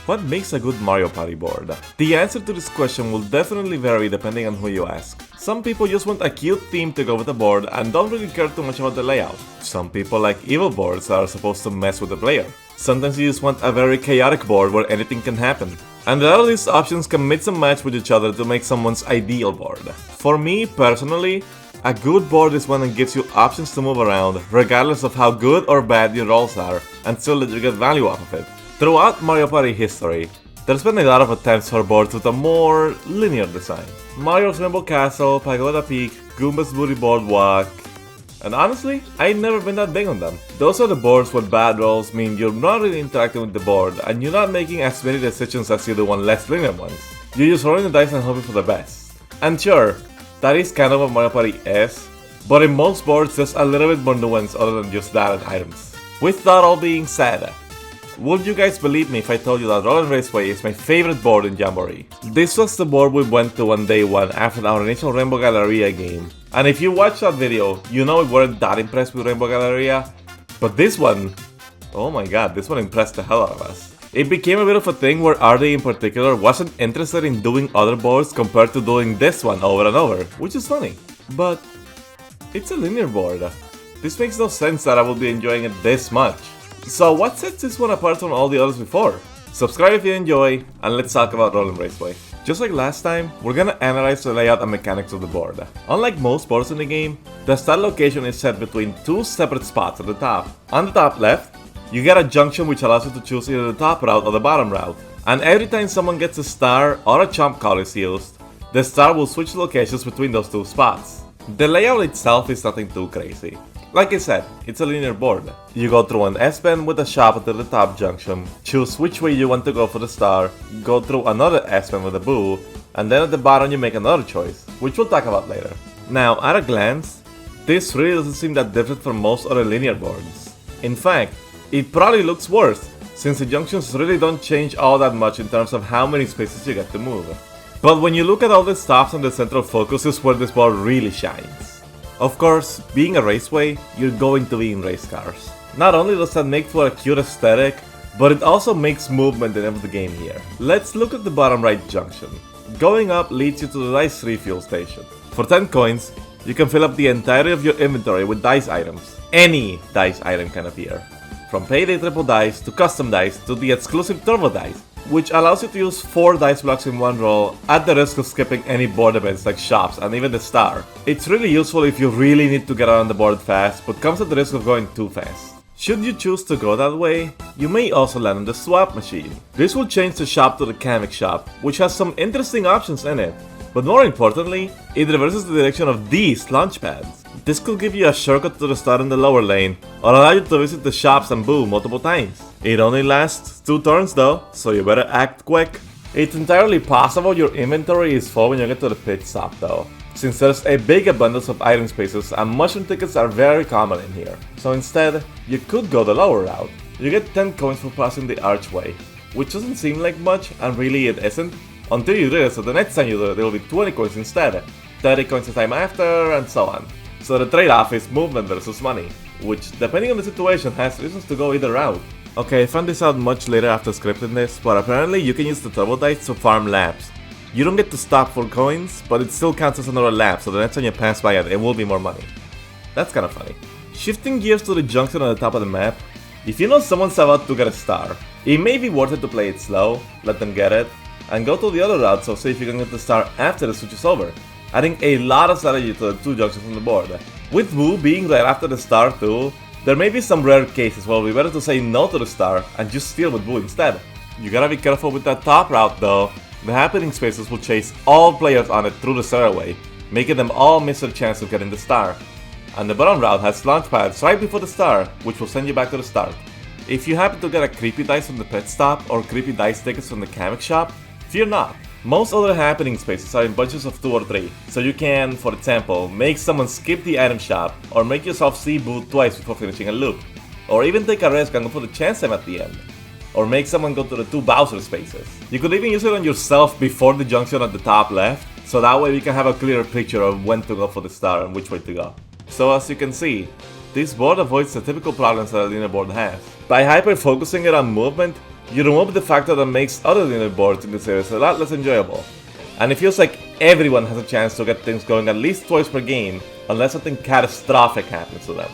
What makes a good Mario Party board? The answer to this question will definitely vary depending on who you ask. Some people just want a cute theme to go with the board and don't really care too much about the layout. Some people like evil boards that are supposed to mess with the player. Sometimes you just want a very chaotic board where anything can happen. And a lot of these options can mix and match with each other to make someone's ideal board. For me, personally, a good board is one that gives you options to move around, regardless of how good or bad your rolls are, and still let you get value off of it. Throughout Mario Party history, there's been a lot of attempts for boards with a more linear design. Mario's Rainbow Castle, Pagoda Peak, Goomba's Booty Boardwalk, and honestly, I've never been that big on them. Those are the boards where bad rolls mean you're not really interacting with the board and you're not making as many decisions as you do on less linear ones. You're just rolling the dice and hoping for the best. And sure, that is kind of what Mario Party is, but in most boards there's a little bit more nuance other than just that and items. With that all being said, would you guys believe me if I told you that Roll Em Raceway is my favorite board in Jamboree? This was the board we went to on day 1 after our initial Rainbow Galleria game. And if you watched that video, you know we weren't that impressed with Rainbow Galleria. But this one, oh my god, this one impressed the hell out of us. It became a bit of a thing where RD in particular wasn't interested in doing other boards compared to doing this one over and over, which is funny. But it's a linear board. This makes no sense that I will be enjoying it this much. So what sets this one apart from all the others before? Subscribe if you enjoy, and let's talk about Roll Em Raceway. Just like last time, we're gonna analyze the layout and mechanics of the board. Unlike most boards in the game, the start location is set between two separate spots at the top. On the top left, you get a junction which allows you to choose either the top route or the bottom route. And every time someone gets a star or a chomp card is used, the star will switch locations between those two spots. The layout itself is nothing too crazy. Like I said, it's a linear board. You go through an S-bend with a shop at the top junction, choose which way you want to go for the star, go through another S-bend with a boo, and then at the bottom you make another choice, which we'll talk about later. Now, at a glance, this really doesn't seem that different from most other linear boards. In fact, it probably looks worse, since the junctions really don't change all that much in terms of how many spaces you get to move. But when you look at all the stops and the central focus is where this board really shines. Of course, being a raceway, you're going to be in race cars. Not only does that make for a cute aesthetic, but it also makes movement in the game here. Let's look at the bottom right junction. Going up leads you to the Dice Refuel station. For 10 coins, you can fill up the entirety of your inventory with dice items. Any dice item can appear. From Payday Triple Dice to Custom Dice to the exclusive Turbo Dice, which allows you to use 4 dice blocks in one roll at the risk of skipping any board events like shops and even the star. It's really useful if you really need to get around the board fast, but comes at the risk of going too fast. Should you choose to go that way, you may also land on the swap machine. This will change the shop to the Kamek shop, which has some interesting options in it. But more importantly, it reverses the direction of these launch pads. This could give you a shortcut to the start in the lower lane, or allow you to visit the shops and boo multiple times. It only lasts 2 turns though, so you better act quick. It's entirely possible your inventory is full when you get to the pit stop though, since there's a big abundance of item spaces and mushroom tickets are very common in here. So instead, you could go the lower route. You get 10 coins for passing the archway, which doesn't seem like much, and really it isn't, until you realize that the next time you do it, there will be 20 coins instead, 30 coins the time after, and so on. So the trade-off is movement versus money, which, depending on the situation, has reasons to go either route. Okay, I found this out much later after scripting this, but apparently you can use the Turbo Dice to farm laps. You don't get to stop for coins, but it still counts as another lap, so the next time you pass by it will be more money. That's kinda funny. Shifting gears to the junction on the top of the map, if you know someone's about to get a star, it may be worth it to play it slow, let them get it, and go to the other route so see if you can get the star after the switch is over, adding a lot of strategy to the 2 junctions on the board. With Woo being right after the star too, there may be some rare cases where it will be better to say no to the star and just steal with Woo instead. You gotta be careful with that top route though. The happening spaces will chase all players on it through the stairway, making them all miss their chance of getting the star. And the bottom route has launch pads right before the star, which will send you back to the start. If you happen to get a creepy dice from the pit stop or creepy dice tickets from the Kamek shop, fear not. Most other happening spaces are in bunches of 2 or 3, so you can, for example, make someone skip the item shop, or make yourself see Boo twice before finishing a loop, or even take a risk and go for the chance time at the end, or make someone go to the 2 Bowser spaces. You could even use it on yourself before the junction at the top left, so that way you can have a clearer picture of when to go for the star and which way to go. So as you can see, this board avoids the typical problems that a linear board has. By hyper-focusing it on movement, you remove the factor that makes other linear boards in the series a lot less enjoyable. And it feels like everyone has a chance to get things going at least twice per game, unless something catastrophic happens to them.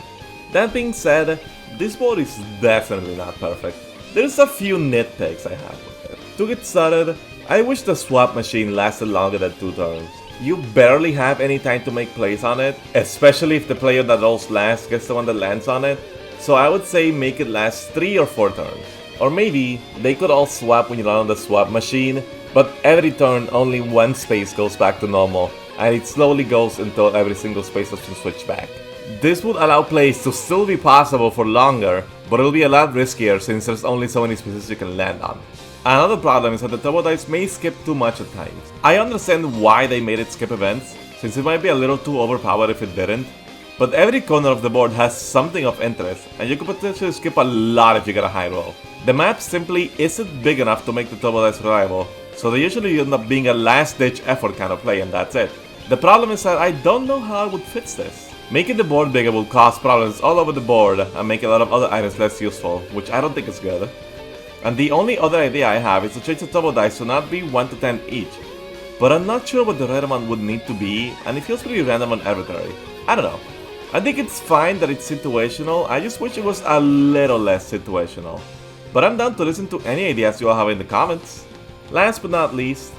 That being said, this board is definitely not perfect. There's a few nitpicks I have with it. To get started, I wish the swap machine lasted longer than 2 turns. You barely have any time to make plays on it, especially if the player that rolls last gets the one that lands on it, so I would say make it last 3 or 4 turns. Or maybe they could all swap when you run on the swap machine, but every turn only one space goes back to normal, and it slowly goes until every single space has been switched back. This would allow plays to still be possible for longer, but it'll be a lot riskier since there's only so many spaces you can land on. Another problem is that the turbo dice may skip too much at times. I understand why they made it skip events, since it might be a little too overpowered if it didn't, but every corner of the board has something of interest, and you could potentially skip a lot if you get a high roll. The map simply isn't big enough to make the turbo dice reliable, so they usually end up being a last-ditch effort kind of play, and that's it. The problem is that I don't know how I would fix this. Making the board bigger will cause problems all over the board and make a lot of other items less useful, which I don't think is good. And the only other idea I have is to change the turbo dice to not be 1 to 10 each. But I'm not sure what the right amount would need to be, and it feels pretty random and arbitrary. I don't know. I think it's fine that it's situational, I just wish it was a little less situational. But I'm down to listen to any ideas you all have in the comments. Last but not least,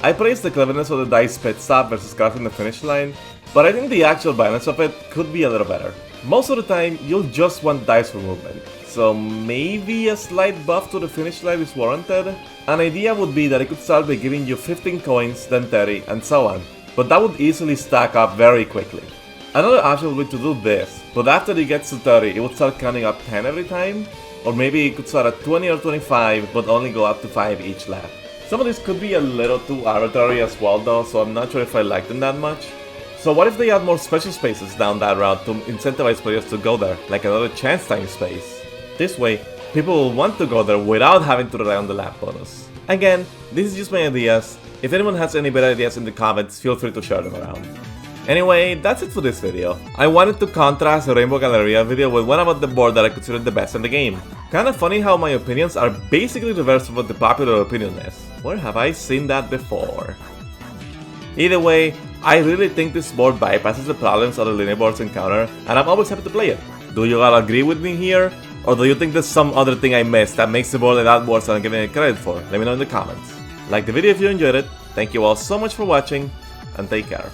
I praise the cleverness of the dice pit stop versus crossing the finish line, but I think the actual balance of it could be a little better. Most of the time, you'll just want dice for movement, so maybe a slight buff to the finish line is warranted. An idea would be that it could start by giving you 15 coins, then 30, and so on, but that would easily stack up very quickly. Another option would be to do this, but after it gets to 30, it would start counting up 10 every time, or maybe it could start at 20 or 25, but only go up to 5 each lap. Some of this could be a little too arbitrary as well though, so I'm not sure if I like them that much. So what if they add more special spaces down that route to incentivize players to go there, like another chance time space? This way, people will want to go there without having to rely on the lap bonus. Again, this is just my ideas. If anyone has any better ideas in the comments, feel free to share them around. Anyway, that's it for this video. I wanted to contrast the Rainbow Galleria video with one about the board that I consider the best in the game. Kinda funny how my opinions are basically reversed of what the popular opinion is. Where have I seen that before? Either way, I really think this board bypasses the problems other linear boards encounter, and I'm always happy to play it. Do you all agree with me here? Or do you think there's some other thing I missed that makes the board a lot worse than I'm giving it credit for? Let me know in the comments. Like the video if you enjoyed it, thank you all so much for watching, and take care.